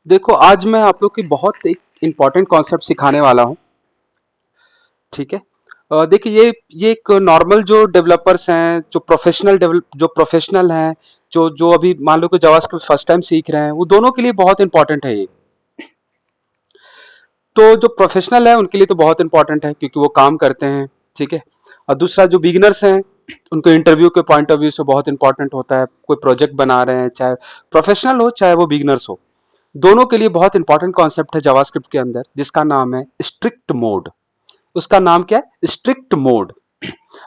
देखो, आज मैं आप लोग की बहुत एक इम्पॉर्टेंट कॉन्सेप्ट सिखाने वाला हूँ। ठीक है। देखिए, ये एक नॉर्मल जो डेवलपर्स हैं, जो प्रोफेशनल हैं, जो अभी मान लो कि जावास्क्रिप्ट फर्स्ट टाइम सीख रहे हैं, वो दोनों के लिए बहुत इंपॉर्टेंट है ये। तो जो प्रोफेशनल है उनके लिए तो बहुत इंपॉर्टेंट है क्योंकि वो काम करते हैं। ठीक है। और दूसरा जो बिगिनर्स हैं, उनको इंटरव्यू के पॉइंट ऑफ व्यू से बहुत इंपॉर्टेंट होता है। कोई प्रोजेक्ट बना रहे हैं, चाहे प्रोफेशनल हो चाहे वो बिगिनर्स हो, दोनों के लिए बहुत इंपॉर्टेंट कॉन्सेप्ट है जावास्क्रिप्ट के अंदर, जिसका नाम है स्ट्रिक्ट मोड। उसका नाम क्या है? Strict mode.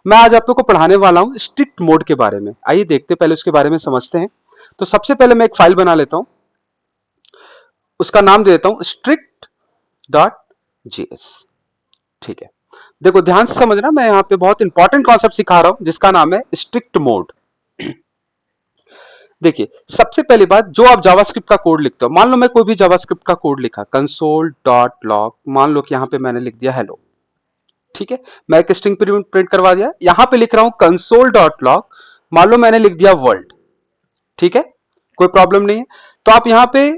मैं आज आप लोग को पढ़ाने वाला हूं स्ट्रिक्ट मोड के बारे में। आइए देखते पहले उसके बारे में समझते हैं। तो सबसे पहले मैं एक फाइल बना लेता हूं, उसका नाम दे देता हूं strict डॉट जेएस। ठीक है। देखो ध्यान से समझना, मैं यहां पे बहुत इंपॉर्टेंट कॉन्सेप्ट सिखा रहा हूं जिसका नाम है स्ट्रिक्ट मोड। देखिए, सबसे पहली बात, जो आप जावास्क्रिप्ट का कोड लिखते हो, मान लो मैं कोई भी जावास्क्रिप्ट का कोड लिखा कंसोल डॉट लॉग, मान लो कि यहां पे मैंने लिख दिया हेलो। ठीक है। मैं एक स्ट्रिंग प्रिंट करवा दिया, यहां पे लिख रहा हूं कंसोल डॉट लॉग, मान लो मैंने लिख दिया वर्ल्ड। ठीक है। कोई प्रॉब्लम नहीं है। तो आप यहां पे,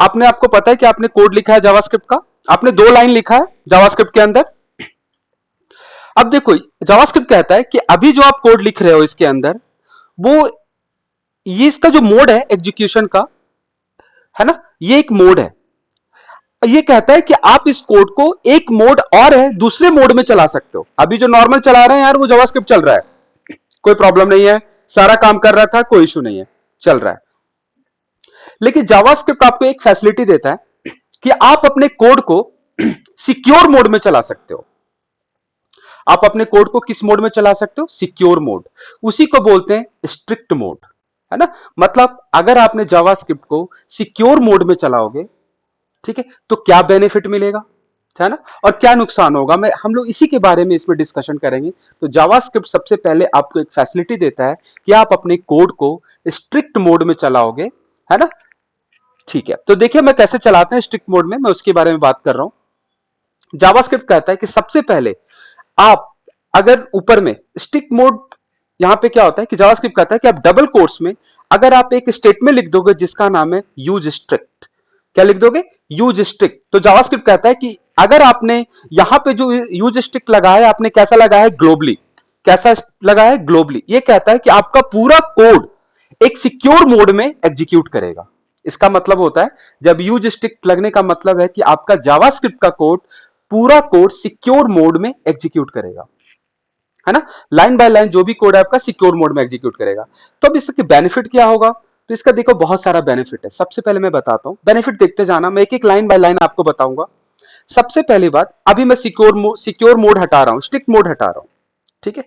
आपको पता है कि आपने कोड लिखा है जावास्क्रिप्ट का, आपने 2 लाइन लिखा है जावास्क्रिप्ट के अंदर। अब देखो, जावास्क्रिप्ट कहता है कि अभी जो आप कोड लिख रहे हो इसके अंदर, वो ये इसका जो मोड है एग्जीक्यूशन का, है ना, ये एक मोड है। ये कहता है कि आप इस कोड को एक मोड और है दूसरे मोड में चला सकते हो। अभी जो नॉर्मल चला रहे हैं यार, वो जावास्क्रिप्ट चल रहा है, कोई प्रॉब्लम नहीं है, सारा काम कर रहा था, कोई इशू नहीं है, चल रहा है। लेकिन जावास्क्रिप्ट आपको एक फैसिलिटी देता है कि आप अपने कोड को सिक्योर मोड में चला सकते हो। आप अपने कोड को किस मोड में चला सकते हो? Secure mode. उसी को बोलते हैं स्ट्रिक्ट मोड, है ना। मतलब अगर आपने जावास्क्रिप्ट को सिक्योर मोड में चलाओगे, ठीक है, तो क्या बेनिफिट मिलेगा, है ना, और क्या नुकसान होगा, मैं हम लोग इसी के बारे में इसमें डिस्कशन करेंगे। तो जावास्क्रिप्ट सबसे पहले आपको एक फैसिलिटी देता है कि आप अपने कोड को स्ट्रिक्ट मोड में चलाओगे, है ना। ठीक है। तो देखिए मैं कैसे चलाते हैं स्ट्रिक्ट मोड में, मैं उसके बारे में बात कर रहा हूं। जावास्क्रिप्ट कहता है कि सबसे पहले आप, अगर ऊपर में स्ट्रिक्ट मोड, यहां पे क्या होता है कि जावास्क्रिप्ट कहता है कि आप डबल कोट्स में अगर आप एक स्टेटमेंट लिख दोगे जिसका नाम है यूज स्ट्रिक्ट, क्या लिख दोगे? Use strict. तो जावास्क्रिप्ट कहता है कि अगर आपने यहां पे जो यूज स्ट्रिक्ट लगाया है, आपने कैसा लगाया है? ग्लोबली। कैसा लगाया है? ग्लोबली। ये कहता है कि आपका पूरा कोड एक सिक्योर मोड में एग्जीक्यूट करेगा। इसका मतलब होता है, जब यूज स्ट्रिक्ट लगने का मतलब है कि आपका जावास्क्रिप्ट का कोड, पूरा कोड सिक्योर मोड में एग्जीक्यूट करेगा, है ना। लाइन बाय लाइन जो भी कोड है आपका सिक्योर मोड में एग्जीक्यूट करेगा। तो अब इसके बेनिफिट क्या होगा? तो इसका देखो बहुत सारा बेनिफिट है। सबसे पहले मैं बताता हूं, बेनिफिट देखते जाना, मैं एक एक लाइन बाय लाइन आपको बताऊंगा। सबसे पहली बात, अभी मैं सिक्योर मोड हटा रहा हूं, स्ट्रिक्ट मोड हटा रहा हूं। ठीक है।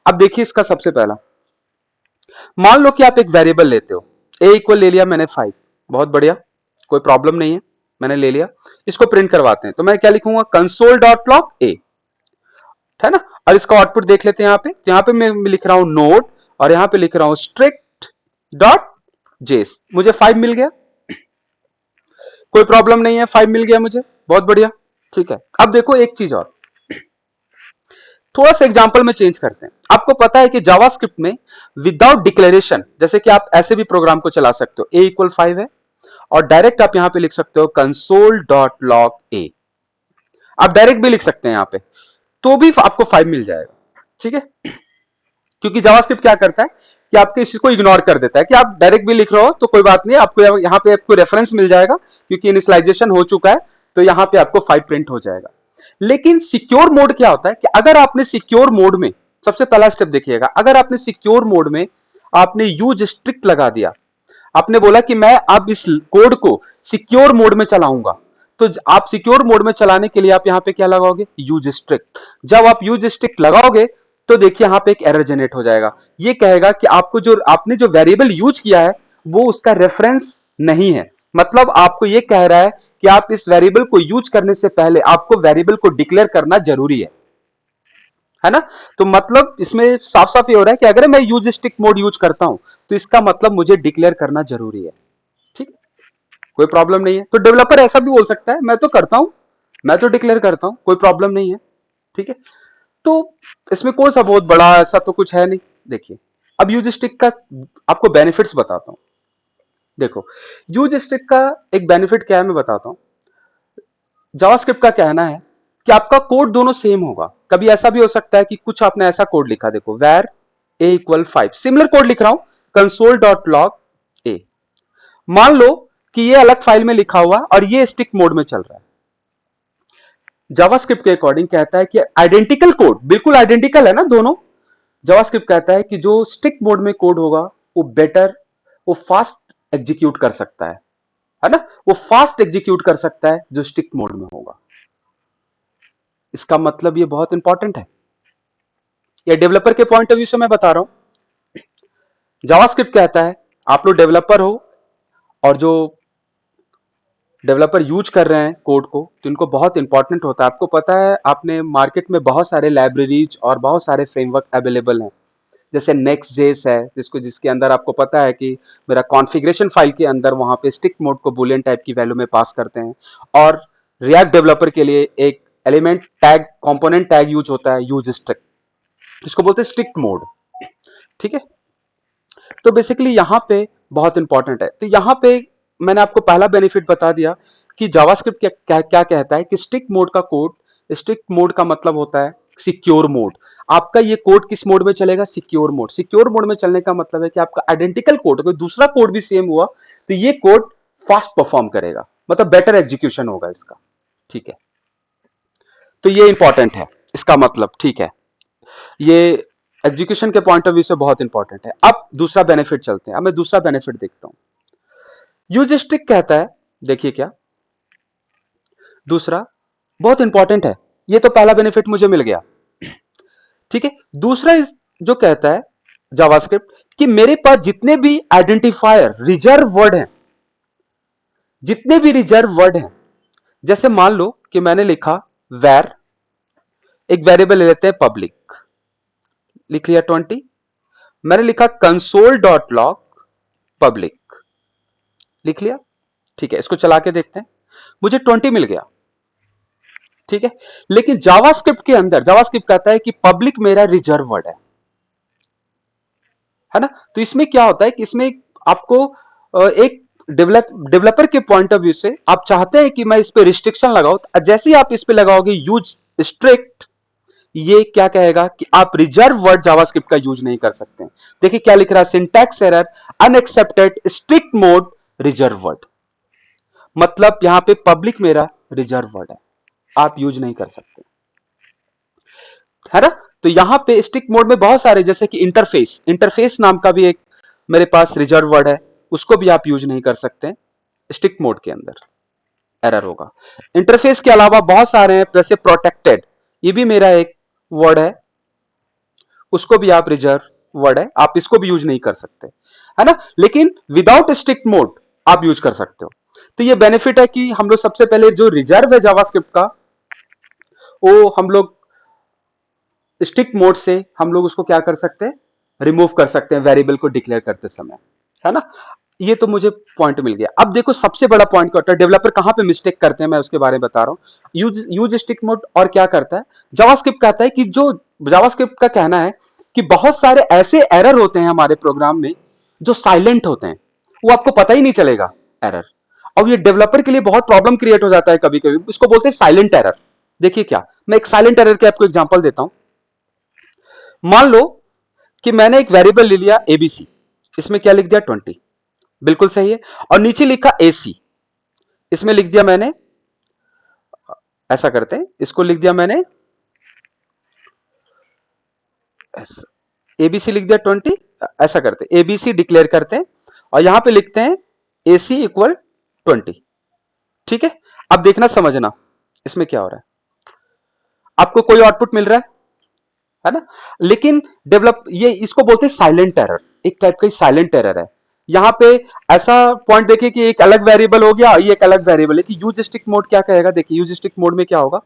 अब देखिए इसका सबसे पहला, मान लो कि आप एक वेरिएबल लेते हो, ए इक्वल ले लिया मैंने 5, बहुत बढ़िया, कोई प्रॉब्लम नहीं है, मैंने ले लिया। इसको प्रिंट करवाते हैं, तो मैं क्या लिखूंगा? कंसोल डॉट लॉग ए, है ना। और इसका आउटपुट देख लेते हैं। यहाँ पे मैं लिख रहा हूं नोड, और यहां पे लिख रहा हूं स्ट्रिक्ट डॉट जेस, मुझे 5 मिल गया, कोई प्रॉब्लम नहीं है, 5 मिल गया मुझे, बहुत बढ़िया। ठीक है। अब देखो एक चीज और, थोड़ा सा एग्जांपल में चेंज करते हैं। आपको पता है कि जावास्क्रिप्ट में विदाउट डिक्लेरेशन, जैसे कि आप ऐसे भी प्रोग्राम को चला सकते हो, ए इक्वल 5 है, और डायरेक्ट आप यहां पे लिख सकते हो कंसोल डॉट लॉग ए। आप डायरेक्ट भी लिख सकते हैं यहां पे, तो भी आपको 5 मिल जाएगा। ठीक है। क्योंकि जावास्क्रिप्ट क्या करता है कि आपके इसी को इग्नोर कर देता है कि आप डायरेक्ट भी लिख रहे हो तो कोई बात नहीं, आपको यहाँ पे आपको रेफरेंस मिल जाएगा, क्योंकि इनिशियलाइजेशन हो चुका है, तो यहाँ पे आपको 5 प्रिंट हो जाएगा। लेकिन सिक्योर मोड क्या होता है कि अगर आपने सिक्योर मोड में, सबसे पहला स्टेप देखिएगा, अगर आपने सिक्योर मोड में आपने यूज स्ट्रिक्ट लगा दिया, आपने बोला कि मैं अब इस कोड को सिक्योर मोड में चलाऊंगा, तो आप सिक्योर मोड में चलाने के लिए आप यहां पे क्या लगाओगे? Use strict. जब आप यूज स्ट्रिक्ट लगाओगे, तो देखिए यहां पे एक एरर जनरेट हो जाएगा। ये कहेगा कि आपको जो आपने जो वेरिएबल यूज किया है वो उसका रेफरेंस नहीं है। मतलब आपको ये कह रहा है कि आप इस वेरिएबल को यूज करने से पहले आपको वेरिएबल को डिक्लेयर करना जरूरी है ना। तो मतलब इसमें साफ साफ ये हो रहा है कि अगर मैं यूज स्ट्रिक्ट मोड यूज करता हूं, तो इसका मतलब मुझे डिक्लेयर करना जरूरी है। ठीक, कोई प्रॉब्लम नहीं है। तो डेवलपर ऐसा भी बोल सकता है, मैं तो करता हूं, मैं तो डिक्लेयर करता हूं, कोई प्रॉब्लम नहीं है। ठीक है। तो इसमें कौन सा बहुत बड़ा ऐसा तो कुछ है नहीं। देखिए, अब यूज स्टिक का आपको बेनिफिट्स बताता हूं। देखो, यूज स्ट्रिक का एक बेनिफिट क्या है मैं बताता हूं। जावास्क्रिप्ट का कहना है कि आपका कोड दोनों सेम होगा। कभी ऐसा भी हो सकता है कि कुछ आपने ऐसा कोड लिखा, देखो वैर ए इक्वल 5, सिमिलर कोड लिख रहा हूं, कंसोल डॉट लॉग ए। मान लो कि ये अलग फाइल में लिखा हुआ और ये स्टिक मोड में चल रहा है। जावास्क्रिप्ट के अकॉर्डिंग कहता है कि आइडेंटिकल कोड, बिल्कुल आइडेंटिकल है ना दोनों। जावास्क्रिप्ट कहता है कि जो स्टिक मोड में कोड होगा वो बेटर, वो फास्ट एग्जीक्यूट कर सकता है ना, वो फास्ट एग्जीक्यूट कर सकता है जो स्टिक मोड में होगा। इसका मतलब ये बहुत इंपॉर्टेंट है, ये डेवलपर के पॉइंट ऑफ व्यू से मैं बता रहा हूं। जावास्क्रिप्ट कहता है आप लोग डेवलपर हो और जो डेवलपर यूज कर रहे हैं कोड को, तो इनको बहुत इंपॉर्टेंट होता है। आपको पता है, आपने मार्केट में बहुत सारे लाइब्रेरीज और बहुत सारे फ्रेमवर्क अवेलेबल हैं, जैसे नेक्स्ट जेस है, जिसके अंदर आपको पता है कि मेरा कॉन्फ़िगरेशन फाइल के अंदर वहां पे स्टिक मोड को बुलियन टाइप की वैल्यू में पास करते हैं। और रिएक्ट डेवलपर के लिए एक element tag, component tag use होता है, यूज स्ट्रिक, इसको बोलते हैं स्टिक मोड। ठीक है, तो बेसिकली यहाँ पे बहुत इंपॉर्टेंट है। तो यहाँ पे मैंने आपको पहला बेनिफिट बता दिया कि जावास्क्रिप्ट क्या कहता है कि स्टिक मोड का कोड, स्टिक मोड का मतलब होता है सिक्योर मोड। आपका ये कोड किस मोड में चलेगा? Secure mode. सिक्योर मोड में चलने का मतलब है कि आपका आइडेंटिकल कोड, कोई दूसरा कोड भी सेम हुआ तो ये कोड फास्ट परफॉर्म करेगा, मतलब बेटर एग्जीक्यूशन होगा इसका। ठीक है, तो ये इंपॉर्टेंट है इसका मतलब। ठीक है, ये एग्जीक्यूशन के पॉइंट ऑफ व्यू से बहुत इंपॉर्टेंट है। अब दूसरा बेनिफिट चलते हैं, अब मैं दूसरा बेनिफिट देखता हूं। यूज स्ट्रिक कहता है, देखिए क्या दूसरा बहुत इंपॉर्टेंट है। ये तो पहला बेनिफिट मुझे मिल गया, ठीक है। दूसरा जो कहता है जावास्क्रिप्ट कि मेरे पास जितने भी आइडेंटिफायर रिजर्व वर्ड हैं, जितने भी रिजर्व वर्ड हैं, जैसे मान लो कि मैंने लिखा वैर, एक वेरिएबल ले लेते हैं पब्लिक, लिख लिया 20। मैंने लिखा कंसोल डॉट लॉग पब्लिक, लिख लिया। ठीक है, इसको चला के देखते हैं, मुझे 20 मिल गया। ठीक है, लेकिन जावास्क्रिप्ट के अंदर जावास्क्रिप्ट कहता है कि पब्लिक मेरा रिजर्व वर्ड है ना। तो इसमें क्या होता है कि इसमें आपको एक डेवलपर के पॉइंट ऑफ व्यू से आप चाहते हैं कि मैं इस पे रिस्ट्रिक्शन लगाऊं, तो जैसे ही आप इस पे लगाओगे यूज स्ट्रिक्ट, ये क्या कहेगा कि आप रिजर्व वर्ड जावास्क्रिप्ट का यूज नहीं कर सकते। देखिए क्या लिख रहा है, syntax error, unaccepted strict mode reserve word, मतलब यहां पे पब्लिक मेरा रिजर्व वर्ड है, आप यूज नहीं कर सकते, है ना। तो यहां पे स्टिक मोड में बहुत सारे, जैसे कि इंटरफेस, इंटरफेस नाम का भी एक मेरे पास रिजर्व वर्ड है, उसको भी आप यूज नहीं कर सकते स्टिक मोड के अंदर, एरर होगा। इंटरफेस के अलावा बहुत सारे हैं, जैसे प्रोटेक्टेड, ये भी मेरा एक वर्ड है, उसको भी आप रिजर्व वर्ड है, आप इसको भी यूज नहीं कर सकते, है ना। लेकिन विदाउट स्ट्रिक्ट मोड आप यूज कर सकते हो। तो ये बेनिफिट है कि हम लोग सबसे पहले जो रिजर्व है जावास्क्रिप्ट का, वो हम लोग स्टिक मोड से हम लोग उसको क्या कर सकते हैं, रिमूव कर सकते हैं वेरिएबल को डिक्लेयर करते समय, है ना। ये तो मुझे पॉइंट मिल गया। अब देखो सबसे बड़ा पॉइंट क्या होता है, डेवलपर कहां पे मिस्टेक करते हैं, मैं उसके बारे में बता रहा हूं। यूज स्टिक मोड और क्या करता है, जावास्क्रिप्ट कहता है कि जो जावास्क्रिप्ट का कहना है कि बहुत सारे ऐसे एरर होते हैं हमारे प्रोग्राम में जो साइलेंट होते हैं, वो आपको पता ही नहीं चलेगा एरर, और ये डेवलपर के लिए बहुत प्रॉब्लम क्रिएट हो जाता है कभी कभी, इसको बोलते हैं साइलेंट एरर। देखिए क्या, मैं एक साइलेंट एरर के आपको एग्जांपल देता हूं। मान लो कि मैंने एक वेरिएबल ले लिया एबीसी, इसमें क्या लिख दिया 20, बिल्कुल सही है, और नीचे लिखा एसी, इसमें लिख दिया मैंने, ऐसा करते हैं, इसको लिख दिया मैंने एबीसी लिख दिया 20, ऐसा करते हैं एबीसी डिक्लेयर करते हैं और यहां पे लिखते हैं एसी इक्वल 20। ठीक है, अब देखना समझना इसमें क्या हो रहा है, आपको कोई आउटपुट मिल रहा है ना। लेकिन डेवलप, ये इसको बोलते हैं साइलेंट एरर, एक टाइप का साइलेंट एरर है। यहां पे ऐसा पॉइंट देखिए कि एक अलग वेरिएबल हो गया, ये एक अलग वेरिएबल है कि यूज स्ट्रिक्ट मोड क्या कहेगा। देखिए यूज स्ट्रिक्ट मोड में क्या होगा,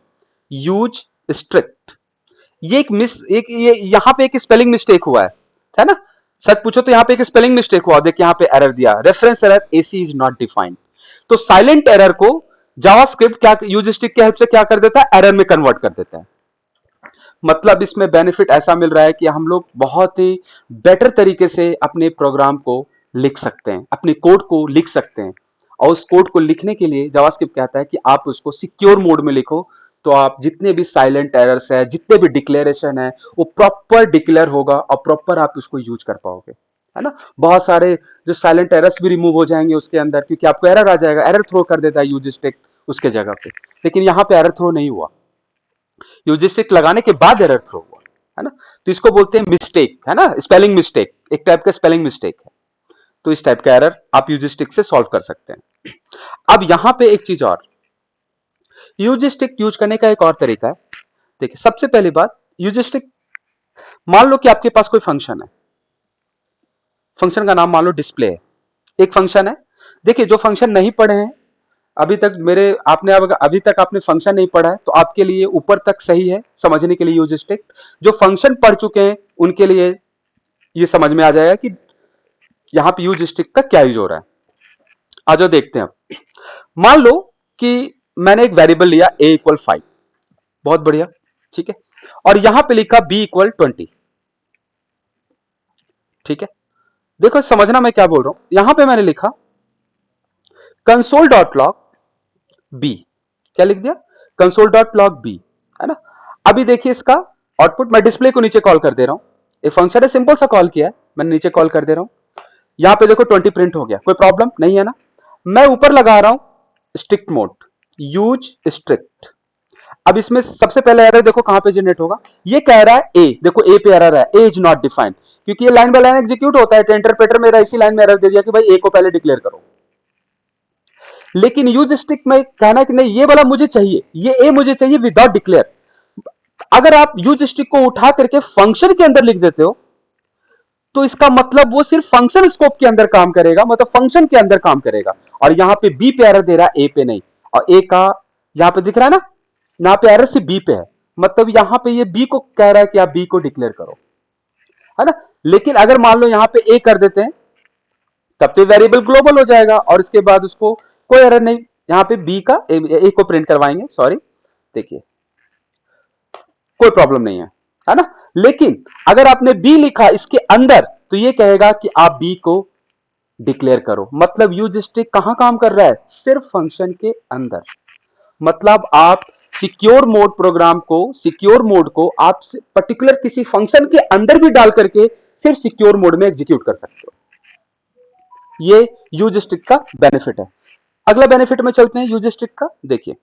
यूज स्ट्रिक्ट, ये एक मिस, एक ये यहां पे एक स्पेलिंग मिस्टेक हुआ है ना। सच पूछो तो यहां पे एक स्पेलिंग मिस्टेक हुआ, देखिए यहां पे एरर दिया, reference error AC is not defined. तो साइलेंट एरर को जावास्क्रिप्ट क्या यूज स्ट्रिक्ट की हेल्प से क्या कर देता है, एरर में कन्वर्ट कर देता है। मतलब इसमें बेनिफिट ऐसा मिल रहा है कि हम लोग बहुत ही बेटर तरीके से अपने प्रोग्राम को लिख सकते हैं, अपने कोड को लिख सकते हैं। और उस कोड को लिखने के लिए जावास्क्रिप्ट कहता है कि आप उसको सिक्योर मोड में लिखो, तो आप जितने भी साइलेंट एरर्स है, जितने भी डिक्लेरेशन है, वो प्रॉपर डिक्लेयर होगा और प्रॉपर आप उसको यूज कर पाओगे, है ना। बहुत सारे जो साइलेंट एरर्स भी रिमूव हो जाएंगे उसके अंदर, क्योंकि आपको एरर आ जाएगा, एरर थ्रो कर देता है यूज स्टेक उसके जगह पे। लेकिन यहाँ पे एरर थ्रो नहीं हुआ, यूज स्टेक लगाने के बाद एरर थ्रो हुआ, है ना। तो इसको बोलते हैं मिस्टेक, है ना, स्पेलिंग मिस्टेक, एक टाइप का स्पेलिंग मिस्टेक है। तो इस टाइप का एरर आप यूज स्टिक से सॉल्व कर सकते हैं। अब यहां पे एक चीज और, यूज स्टिक यूज करने का एक और तरीका है। देखिए, सबसे पहली बात, यूज स्टिक, मान लो कि आपके पास कोई फंक्शन है, फंक्शन का नाम मान लो डिस्प्ले है, एक फंक्शन है। देखिए, जो फंक्शन नहीं पढ़े हैं अभी तक, मेरे आपने अभी तक आपने फंक्शन नहीं पढ़ा है, तो आपके लिए ऊपर तक सही है समझने के लिए यूज स्टिक। जो फंक्शन पढ़ चुके हैं उनके लिए ये समझ में आ जाएगा कि यहां पे यूज स्टिक का क्या यूज हो रहा है। आ जाओ देखते हैं। अब मान लो कि मैंने एक वेरिएबल लिया a इक्वल 5, बहुत बढ़िया, ठीक है, और यहां पे लिखा b इक्वल 20, ठीक है। देखो समझना मैं क्या बोल रहा हूं, यहां पे मैंने लिखा कंसोल डॉट लॉग b, क्या लिख दिया, कंसोल डॉट लॉग b, है ना। अभी देखिए इसका आउटपुट, मैं डिस्प्ले को नीचे कॉल कर दे रहा हूं, एक फंक्शन है, सिंपल सा कॉल किया है मैंने, नीचे कॉल कर दे रहा हूं। यहां पे देखो 20 प्रिंट हो गया, कोई प्रॉब्लम नहीं है ना। मैं ऊपर लगा रहा हूं स्ट्रिक्ट मोड, यूज स्ट्रिक्ट। अब इसमें सबसे पहले एरर देखो कहां पे जनरेट होगा, ये कह रहा है ए, देखो ए पे एरर है, ए इज नॉट डिफाइंड, क्योंकि ये लाइन बाय लाइन एग्जीक्यूट होता है, तो इंटरप्रेटर मेरा इसी लाइन में एरर दे दिया कि भाई ए को पहले डिक्लेयर करो। लेकिन यूज स्टिक में कहना कि नहीं, ये वाला मुझे चाहिए, ये ए मुझे चाहिए विदाउट डिक्लेयर। अगर आप यूज स्टिक को उठा करके फंक्शन के अंदर लिख देते हो, तो इसका मतलब वो सिर्फ फंक्शन स्कोप के अंदर काम करेगा, मतलब फंक्शन के अंदर काम करेगा। और यहां पे बी पे एरर दे रहा है, ए पे नहीं। और ए का यहां पे दिख रहा है ना, यहां पे एरर सिर्फ बी पे है, मतलब यहां पे ये बी को कह रहा है कि आप बी को डिक्लेयर करो, है ना। लेकिन अगर मान लो यहां पे ए कर देते हैं, तब तो वेरिएबल ग्लोबल हो जाएगा और उसके बाद उसको कोई एरर नहीं, यहां पे बी का ए को प्रिंट करवाएंगे, सॉरी, देखिए कोई प्रॉब्लम नहीं है ना। लेकिन अगर आपने बी लिखा इसके अंदर, तो ये कहेगा कि आप बी को डिक्लेयर करो, मतलब यूज स्टिक कहां काम कर रहा है, सिर्फ फंक्शन के अंदर। मतलब आप सिक्योर मोड प्रोग्राम को, सिक्योर मोड को आप पर्टिकुलर किसी फंक्शन के अंदर भी डाल करके सिर्फ सिक्योर मोड में एग्जीक्यूट कर सकते हो। ये यूज स्टिक का बेनिफिट है। अगला बेनिफिट में चलते हैं यूज स्टिक का, देखिए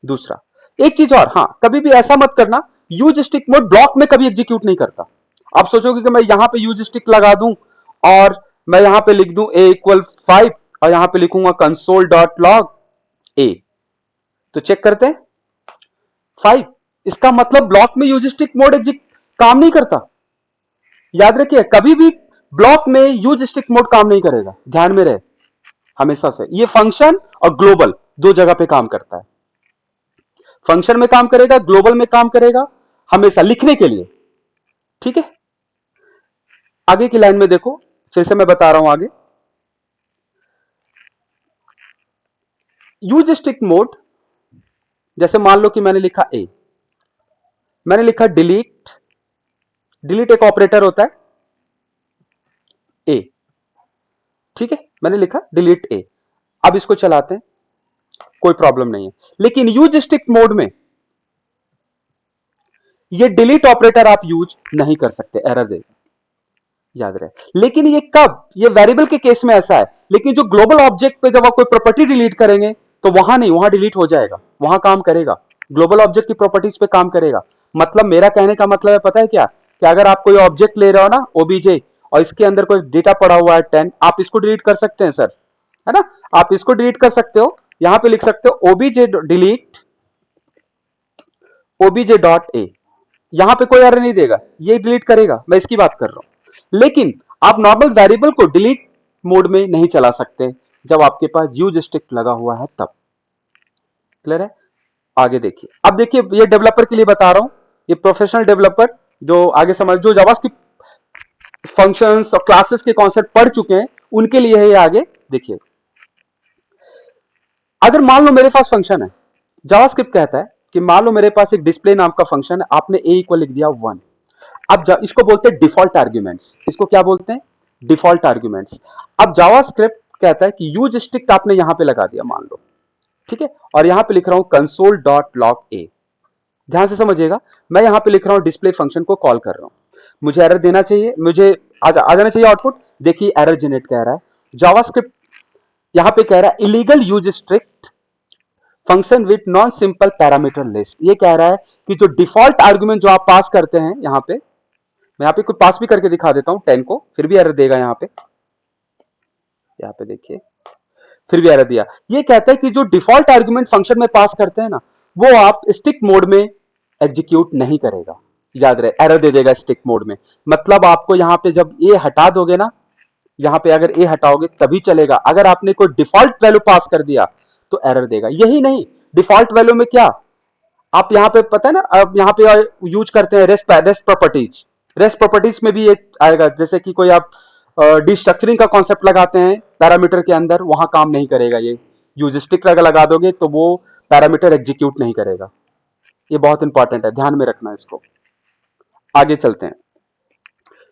दूसरा, एक चीज और, हाँ कभी भी ऐसा मत करना, यूज स्टिक मोड ब्लॉक में कभी एग्जीक्यूट नहीं करता। आप सोचोगे कि मैं यहां पे यूज स्टिक लगा दूं और मैं यहां पे लिख दूं a इक्वल 5 और यहां पे लिखूंगा कंसोल डॉट लॉग a, तो चेक करते हैं 5, इसका मतलब ब्लॉक में यूज स्टिक मोड काम नहीं करता। याद रखिए, कभी भी ब्लॉक में यूज स्टिक मोड काम नहीं करेगा, ध्यान में रहे हमेशा से। ये फंक्शन और ग्लोबल दो जगह पे काम करता है, फंक्शन में काम करेगा, ग्लोबल में काम करेगा, हमेशा लिखने के लिए, ठीक है। आगे की लाइन में देखो, फिर से मैं बता रहा हूं आगे, यूज स्टिक मोड, जैसे मान लो कि मैंने लिखा ए, मैंने लिखा डिलीट, डिलीट एक ऑपरेटर होता है ए, ठीक है, मैंने लिखा डिलीट ए। अब इसको चलाते हैं, कोई प्रॉब्लम नहीं है। लेकिन यूज स्टिक मोड में ये डिलीट ऑपरेटर आप यूज नहीं कर सकते, एरर देगा, याद रहे। लेकिन ये कब, ये वेरिएबल के केस में ऐसा है, लेकिन जो ग्लोबल ऑब्जेक्ट पे जब आप कोई प्रॉपर्टी डिलीट करेंगे, तो वहां नहीं, वहां डिलीट हो जाएगा, वहां काम करेगा, ग्लोबल ऑब्जेक्ट की प्रॉपर्टीज पे काम करेगा। मतलब मेरा कहने का मतलब है, पता है क्या, कि अगर आप कोई ऑब्जेक्ट ले रहे हो ना ओबीजे, और इसके अंदर कोई डेटा पड़ा हुआ है 10, आप इसको डिलीट कर सकते हैं सर, है ना। आप इसको डिलीट कर सकते हो, यहां पे लिख सकते हो OBJ delete OBJ dot A, यहां पे कोई एरर नहीं देगा, ये डिलीट करेगा, मैं इसकी बात कर रहा हूं। लेकिन आप नॉर्मल वेरिएबल को डिलीट मोड में नहीं चला सकते जब आपके पास यूज स्टिक लगा हुआ है तब। क्लियर है। आगे देखिए, अब देखिए ये डेवलपर के लिए बता रहा हूं, ये प्रोफेशनल डेवलपर जो आगे समझ, जो जावास्क्रिप्ट फंक्शंस और क्लासेस के कॉन्सेप्ट पढ़ चुके हैं, उनके लिए है ये। आगे देखिए, अगर मान लो मेरे पास फंक्शन है, जावास्क्रिप्ट कहता है कि मान लो मेरे पास एक डिस्प्ले नाम का फंक्शन है, आपने ए इक्वल लिख दिया 1। अब इसको बोलते हैं डिफॉल्ट आर्ग्यूमेंट्स। इसको क्या बोलते हैं? Default arguments. अब जावास्क्रिप्ट कहता है कि यूज स्ट्रिक्ट आपने यहां पे लगा दिया मान लो, ठीक है, और यहां पे लिख रहा हूं कंसोल डॉट लॉग ए। ध्यान से समझिएगा, मैं यहां पे लिख रहा हूं डिस्प्ले फंक्शन को कॉल कर रहा हूं, मुझे एरर देना चाहिए, मुझे आ जाना चाहिए आउटपुट। देखिए एरर जनरेट कह रहा है जावास्क्रिप्ट, यहां पे कह रहा है illegal use strict function with non simple parameter list. ये कह रहा है कि जो डिफॉल्ट आर्गुमेंट जो आप पास करते हैं यहां पे, मैं यहां पे कुछ पास भी करके दिखा देता हूं 10 को, फिर भी एरर देगा यहां पे देखिए, फिर भी एरर दिया। ये कहता है कि जो डिफॉल्ट आर्गुमेंट फंक्शन में पास करते हैं ना, वो आप स्टिक मोड में एग्जीक्यूट नहीं करेगा। याद रहे, एरर दे देगा स्टिक मोड में। मतलब आपको यहां पे जब ए हटा दोगे ना, यहां पे अगर ए हटाओगे तभी चलेगा। अगर आपने कोई डिफॉल्ट वैल्यू पास कर दिया तो एरर देगा। यही नहीं, डिफॉल्ट वैल्यू में क्या आप यहां पे पता है ना, अब यहां पे यूज करते हैं रेस्ट प्रॉपर्टीज। रेस्ट प्रॉपर्टीज में भी एक आएगा, जैसे कि कोई आप डिस्ट्रक्चरिंग का कॉन्सेप्ट लगाते हैं पैरामीटर के अंदर, वहां काम नहीं करेगा ये। यूज स्टिक अगर लगा दोगे तो वो पैरामीटर एग्जीक्यूट नहीं करेगा। ये बहुत इंपॉर्टेंट है, ध्यान में रखना इसको। आगे चलते हैं,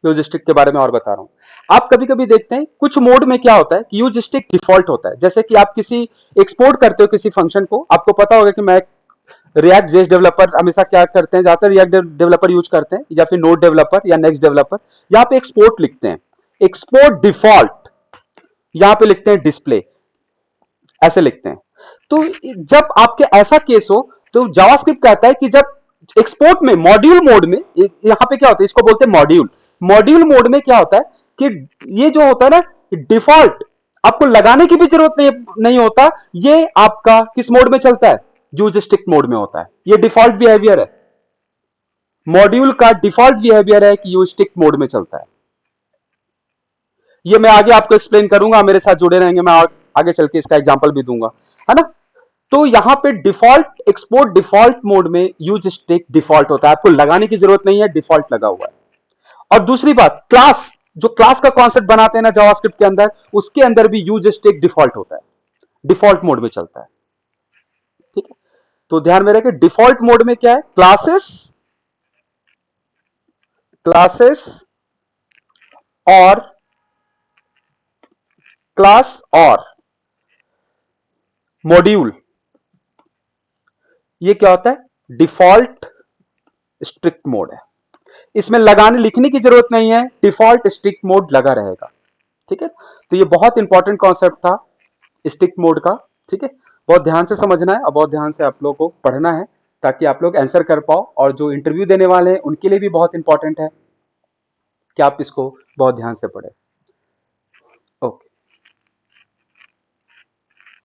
यूज स्टिक के बारे में और बता रहा हूं। आप कभी कभी देखते हैं कुछ मोड में क्या होता है कि यूज स्टिक डिफॉल्ट होता है। जैसे कि आप किसी एक्सपोर्ट करते हो किसी फंक्शन को, आपको पता होगा कि मैं रिएक्ट जेएस डेवलपर हमेशा क्या करते हैं, ज्यादातर रिएक्ट डेवलपर यूज करते हैं, या फिर नोड डेवलपर या नेक्स्ट डेवलपर। यहाँ पे एक्सपोर्ट लिखते हैं, एक्सपोर्ट डिफॉल्ट, यहां पे लिखते हैं डिस्प्ले, ऐसे लिखते हैं। तो जब आपके ऐसा केस हो तो जावास्क्रिप्ट कहता है कि जब एक्सपोर्ट में मॉड्यूल मोड में, यहां पे क्या होता है, इसको बोलते हैं मॉड्यूल। मॉड्यूल मोड में क्या होता है कि ये जो होता है ना डिफॉल्ट, आपको लगाने की भी जरूरत नहीं होता। ये आपका किस मोड में चलता है? यूज स्टिक मोड में होता है। ये डिफॉल्ट बिहेवियर है, मॉड्यूल का डिफॉल्ट बिहेवियर है कि यूज स्टिक मोड में चलता है। ये मैं आगे आपको एक्सप्लेन करूंगा, मेरे साथ जुड़े रहेंगे, मैं आगे चल के इसका एग्जांपल भी दूंगा, है ना। तो यहां पे डिफॉल्ट एक्सपोर्ट डिफॉल्ट मोड में यूज स्टिक डिफॉल्ट होता है, आपको लगाने की जरूरत नहीं है, डिफॉल्ट लगा हुआ है। और दूसरी बात, क्लास, जो क्लास का कॉन्सेप्ट बनाते हैं ना जावास्क्रिप्ट के अंदर, उसके अंदर भी यूज स्टिक डिफॉल्ट होता है, डिफॉल्ट मोड में चलता है। ठीक है, तो ध्यान में रखें डिफॉल्ट मोड में क्या है, क्लासेस, क्लासेस और क्लास और मॉड्यूल, ये क्या होता है, डिफॉल्ट स्ट्रिक्ट मोड है। इसमें लगाने लिखने की जरूरत नहीं है, डिफॉल्ट स्ट्रिक्ट मोड लगा रहेगा। ठीक है, तो ये बहुत इंपॉर्टेंट कॉन्सेप्ट था स्ट्रिक्ट मोड का। ठीक है, बहुत ध्यान से समझना है और बहुत ध्यान से आप लोगों को पढ़ना है, ताकि आप लोग आंसर कर पाओ। और जो इंटरव्यू देने वाले हैं उनके लिए भी बहुत इंपॉर्टेंट है कि आप इसको बहुत ध्यान से पढ़ें।